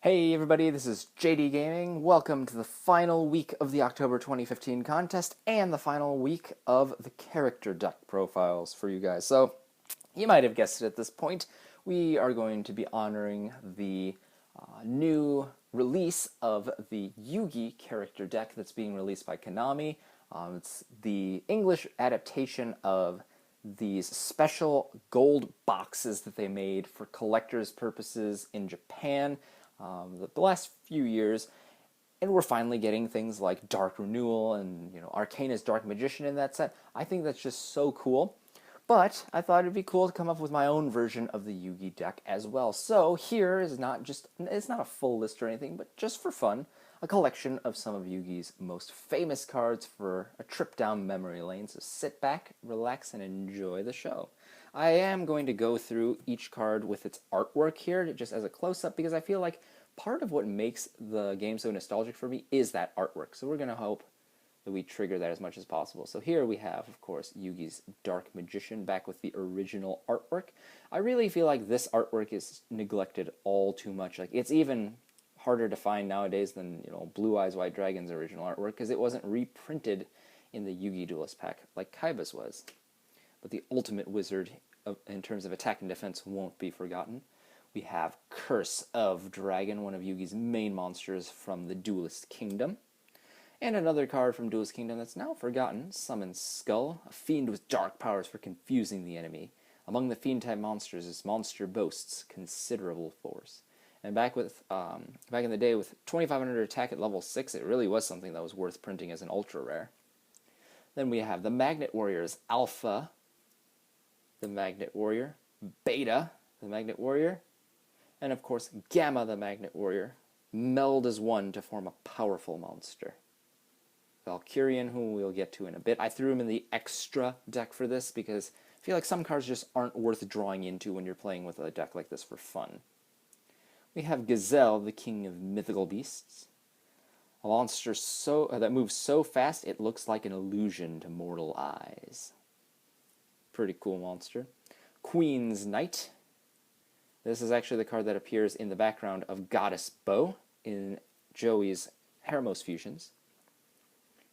Hey everybody, this is JDGaming. Welcome to the final week of the October 2015 contest and the final week of the character deck profiles for you guys. So, you might have guessed it at this point, we are going to be honoring the new release of the Yugi character deck that's being released by Konami. It's the English adaptation of these special gold boxes that they made for collectors' purposes in Japan the last few years, and we're finally getting things like Dark Renewal and Arcana's Dark Magician in that set. I think that's just so cool. But I thought it'd be cool to come up with my own version of the Yugi deck as well. So here is it's not a full list or anything, but just for fun, a collection of some of Yugi's most famous cards for a trip down memory lane. So sit back, relax, and enjoy the show. I am going to go through each card with its artwork here, just as a close-up, because I feel like part of what makes the game so nostalgic for me is that artwork. So we're going to hope that we trigger that as much as possible. So here we have, of course, Yugi's Dark Magician back with the original artwork. I really feel like this artwork is neglected all too much. Like, it's even harder to find nowadays than Blue Eyes White Dragon's original artwork, because it wasn't reprinted in the Yugi Duelist pack like Kaiba's was. But the ultimate wizard in terms of attack and defense won't be forgotten. We have Curse of Dragon, one of Yugi's main monsters from the Duelist Kingdom. And another card from Duelist Kingdom that's now forgotten, Summon Skull, a fiend with dark powers for confusing the enemy. Among the fiend-type monsters, this monster boasts considerable force. And back in the day with 2,500 attack at level 6, it really was something that was worth printing as an ultra rare. Then we have the Magnet Warriors Alpha, the Magnet Warrior, Beta, the Magnet Warrior, and of course Gamma, the Magnet Warrior, meld as one to form a powerful monster. Valkyrian, whom we'll get to in a bit. I threw him in the extra deck for this because I feel like some cards just aren't worth drawing into when you're playing with a deck like this for fun. We have Gazelle, the king of mythical beasts. A monster that moves so fast it looks like an illusion to mortal eyes. Pretty cool monster. Queen's Knight. This is actually the card that appears in the background of Goddess Bow in Joey's Hermos Fusions.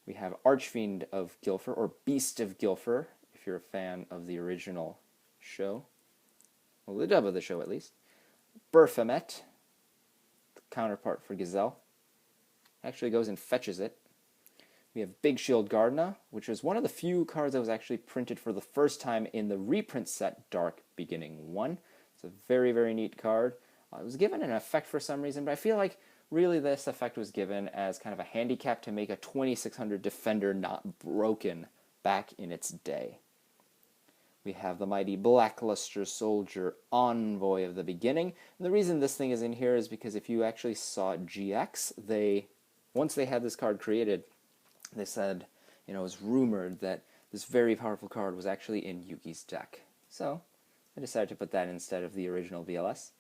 We have Archfiend of Gilfer, or Beast of Gilfer, if you're a fan of the original show. Well, the dub of the show, at least. Berphomet, the counterpart for Gazelle. Actually goes and fetches it. We have Big Shield Gardna, which was one of the few cards that was actually printed for the first time in the reprint set Dark Beginning 1. It's a very, very neat card. It was given an effect for some reason, but I feel like really this effect was given as kind of a handicap to make a 2600 defender not broken back in its day. We have the mighty Blackluster Soldier Envoy of the Beginning. And the reason this thing is in here is because if you actually saw GX, once they had this card created, they said, it was rumored that this very powerful card was actually in Yugi's deck. So I decided to put that instead of the original VLS.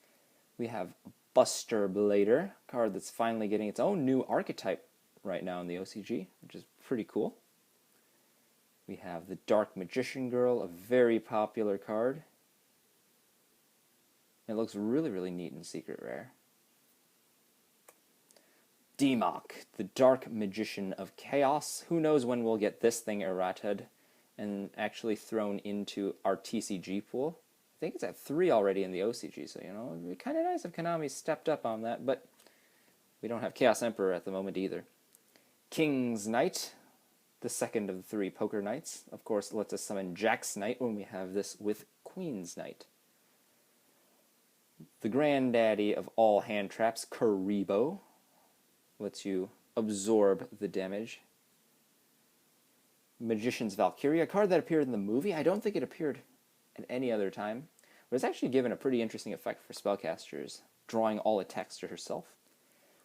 We have Buster Blader, card that's finally getting its own new archetype right now in the OCG, which is pretty cool. We have the Dark Magician Girl, a very popular card. It looks really, really neat in Secret Rare. Demok, the Dark Magician of Chaos. Who knows when we'll get this thing errated and actually thrown into our TCG pool. I think it's at 3 already in the OCG, so it'd be kind of nice if Konami stepped up on that, but we don't have Chaos Emperor at the moment either. King's Knight, the second of the 3 Poker Knights. Of course, lets us summon Jack's Knight when we have this with Queen's Knight. The granddaddy of all hand traps, Karibo, lets you absorb the damage. Magician's Valkyria, a card that appeared in the movie. I don't think it appeared at any other time, but it's actually given a pretty interesting effect for spellcasters, drawing all attacks to herself.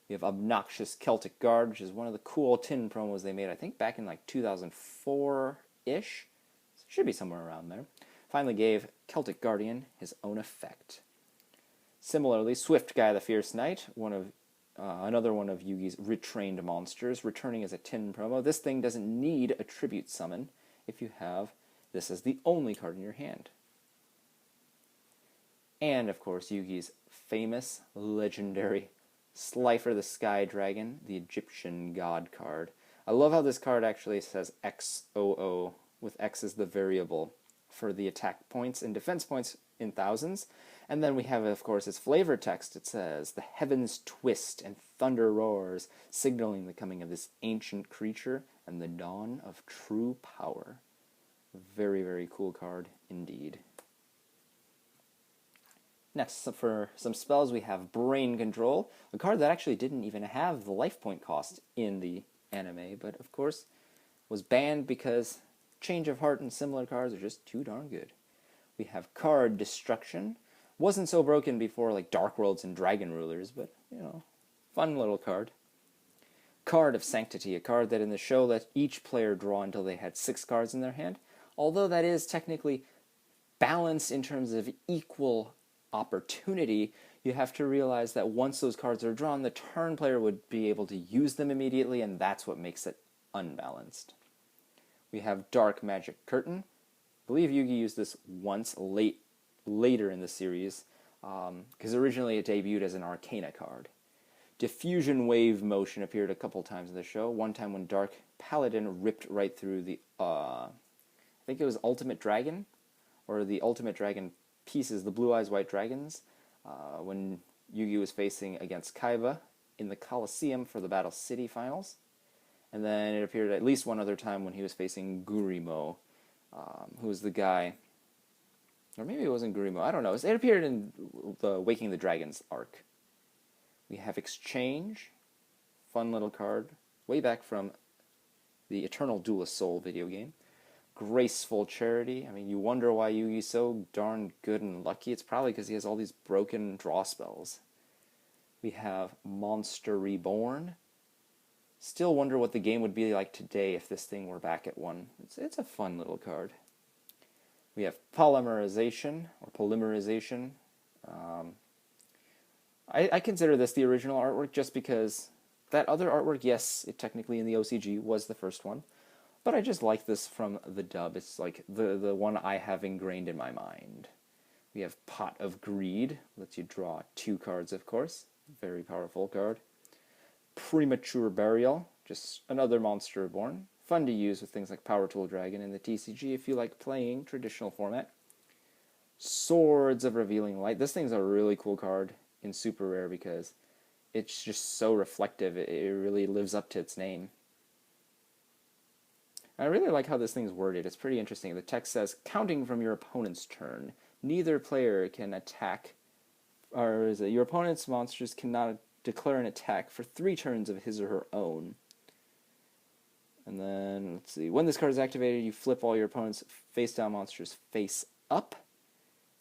We have Obnoxious Celtic Guard, which is one of the cool tin promos they made, I think back in like 2004-ish. So it should be somewhere around there. Finally gave Celtic Guardian his own effect. Similarly, Swift Guy the Fierce Knight, another one of Yugi's retrained monsters, returning as a tin promo. This thing doesn't need a tribute summon if you have this as the only card in your hand. And, of course, Yugi's famous, legendary Slifer the Sky Dragon, the Egyptian God card. I love how this card actually says XOO, with X as the variable for the attack points and defense points in thousands. And then we have, of course, its flavor text. It says, "The heavens twist and thunder roars, signaling the coming of this ancient creature and the dawn of true power." Very, very cool card indeed. Next, for some spells, we have Brain Control, a card that actually didn't even have the life point cost in the anime, but of course was banned because Change of Heart and similar cards are just too darn good. We have Card Destruction. Wasn't so broken before like Dark Worlds and Dragon Rulers, but, you know, fun little card. Card of Sanctity, a card that in the show let each player draw until they had 6 cards in their hand, although that is technically balanced in terms of equal opportunity. You have to realize that once those cards are drawn, the turn player would be able to use them immediately, and that's what makes it unbalanced. We have Dark Magic Curtain. I believe Yugi used this once later in the series, because originally it debuted as an Arcana card. Diffusion Wave Motion appeared a couple times in the show. One time when Dark Paladin ripped right through the, I think it was Ultimate Dragon, or the Ultimate Dragon pieces, the Blue Eyes White Dragons, when Yugi was facing against Kaiba in the Colosseum for the Battle City finals. And then it appeared at least one other time when he was facing Gurimo, who was the guy, or maybe it wasn't Gurimo, I don't know. It appeared in the Waking the Dragons arc. We have Exchange, fun little card, way back from the Eternal Duelist Soul video game. Graceful Charity. I mean, you wonder why Yugi's so darn good and lucky. It's probably because he has all these broken draw spells. We have Monster Reborn. Still wonder what the game would be like today if this thing were back at 1. It's a fun little card. We have Polymerization, or Polymerization. I consider this the original artwork just because that other artwork, yes, it technically in the OCG was the first one, but I just like this from the dub. It's like the one I have ingrained in my mind. We have Pot of Greed, lets you draw 2 cards, of course. Very powerful card. Premature Burial, just another Monster Reborn. Fun to use with things like Power Tool Dragon in the TCG if you like playing traditional format. Swords of Revealing Light. This thing's a really cool card in Super Rare because it's just so reflective. It really lives up to its name. I really like how this thing's worded. It's pretty interesting. The text says, "Counting from your opponent's turn, neither player can attack, or is it, your opponent's monsters cannot declare an attack for 3 turns of his or her own." And then, let's see, when this card is activated, you flip all your opponent's face-down monsters face up.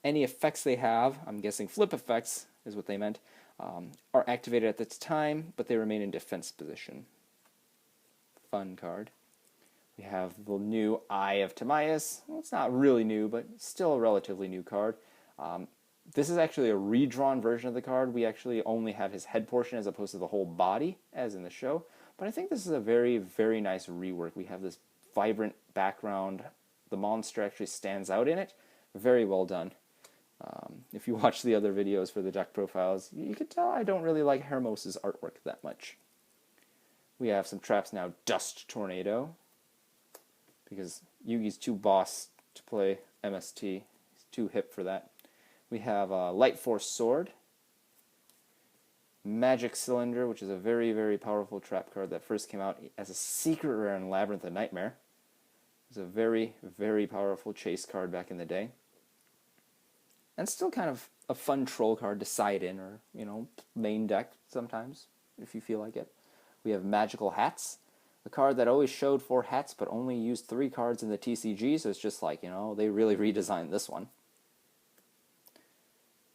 Any effects they have, I'm guessing flip effects is what they meant, are activated at this time, but they remain in defense position. Fun card. We have the new Eye of Timaeus. Well, it's not really new, but still a relatively new card. This is actually a redrawn version of the card. We actually only have his head portion as opposed to the whole body, as in the show. But I think this is a very, very nice rework. We have this vibrant background. The monster actually stands out in it. Very well done. If you watch the other videos for the deck profiles, you can tell I don't really like Hermos's artwork that much. We have some traps now. Dust Tornado, because Yugi's too boss to play MST. He's too hip for that. We have Light Force Sword. Magic Cylinder, which is a very, very powerful trap card that first came out as a secret rare in Labyrinth of Nightmare. It was a very, very powerful chase card back in the day. And still kind of a fun troll card to side in, or, you know, main deck sometimes, if you feel like it. We have Magical Hats, a card that always showed 4 hats, but only used 3 cards in the TCG, so it's just like, you know, they really redesigned this one.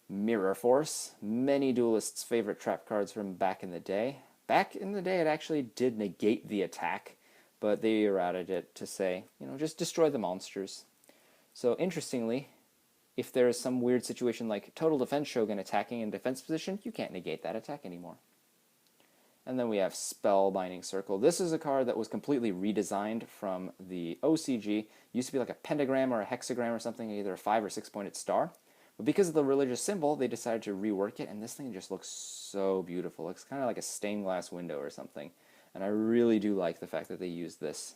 Mirror Force, many duelists' favorite trap cards from back in the day. Back in the day, it actually did negate the attack, but they errated it to say, you know, just destroy the monsters. So interestingly, if there is some weird situation like Total Defense Shogun attacking in defense position, you can't negate that attack anymore. And then we have Spellbinding Circle. This is a card that was completely redesigned from the OCG. It used to be like a pentagram or a hexagram or something, either a 5 or 6 pointed star, But because of the religious symbol, they decided to rework it, and this thing just looks so beautiful. It's kind of like a stained glass window or something. And I really do like the fact that they used this.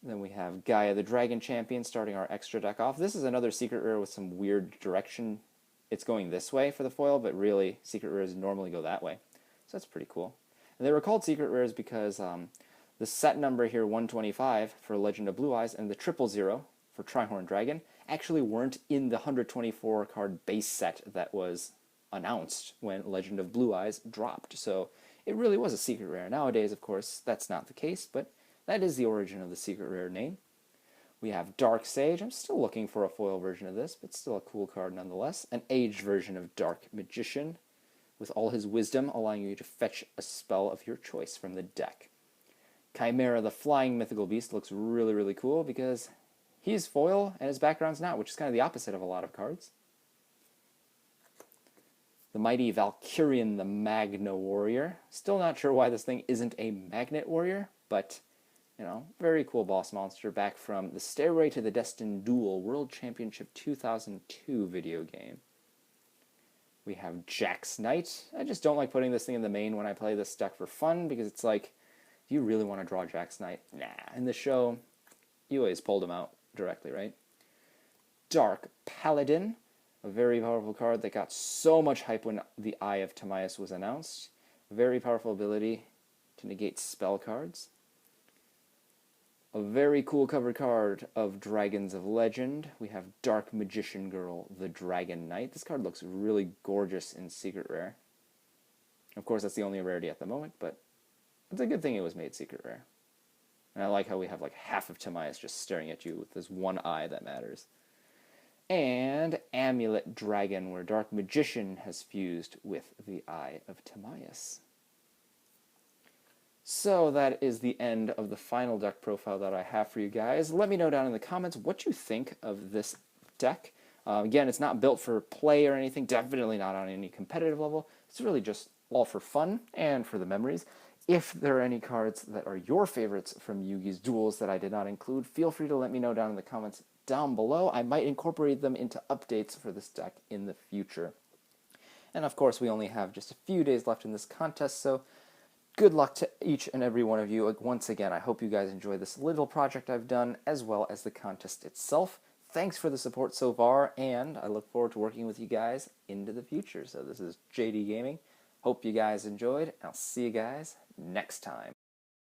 Then we have Gaia the Dragon Champion starting our extra deck off. This is another secret rare with some weird direction. It's going this way for the foil, but really secret rares normally go that way. So that's pretty cool. And they were called secret rares because the set number here, 125 for Legend of Blue Eyes, and the 000 for Trihorn Dragon actually weren't in the 124 card base set that was announced when Legend of Blue Eyes dropped. So it really was a secret rare. Nowadays, of course, that's not the case, but that is the origin of the secret rare name. We have Dark Sage. I'm still looking for a foil version of this, but still a cool card nonetheless. An aged version of Dark Magician, with all his wisdom allowing you to fetch a spell of your choice from the deck. Chimera the Flying Mythical Beast looks really, really cool because he's foil and his background's not, which is kind of the opposite of a lot of cards. The Mighty Valkyrian the Magna Warrior. Still not sure why this thing isn't a Magnet Warrior, but you know, very cool boss monster back from the Stairway to the Destined Duel World Championship 2002 video game. We have Jack's Knight. I just don't like putting this thing in the main when I play this deck for fun, because it's like, do you really want to draw Jack's Knight? Nah. In the show, you always pulled him out directly, right? Dark Paladin, a very powerful card that got so much hype when the Eye of Timaeus was announced. Very powerful ability to negate spell cards. A very cool cover card of Dragons of Legend. We have Dark Magician Girl, the Dragon Knight. This card looks really gorgeous in Secret Rare. Of course, that's the only rarity at the moment, but it's a good thing it was made Secret Rare. And I like how we have like half of Timaeus just staring at you with this one eye that matters. And Amulet Dragon, where Dark Magician has fused with the Eye of Timaeus. So that is the end of the final deck profile that I have for you guys. Let me know down in the comments what you think of this deck. Again, it's not built for play or anything, definitely not on any competitive level. It's really just all for fun and for the memories. If there are any cards that are your favorites from Yugi's duels that I did not include, feel free to let me know down in the comments down below. I might incorporate them into updates for this deck in the future. And of course, we only have just a few days left in this contest, so good luck to each and every one of you. Once again, I hope you guys enjoy this little project I've done, as well as the contest itself. Thanks for the support so far, and I look forward to working with you guys into the future. So this is JD Gaming. Hope you guys enjoyed, and I'll see you guys next time.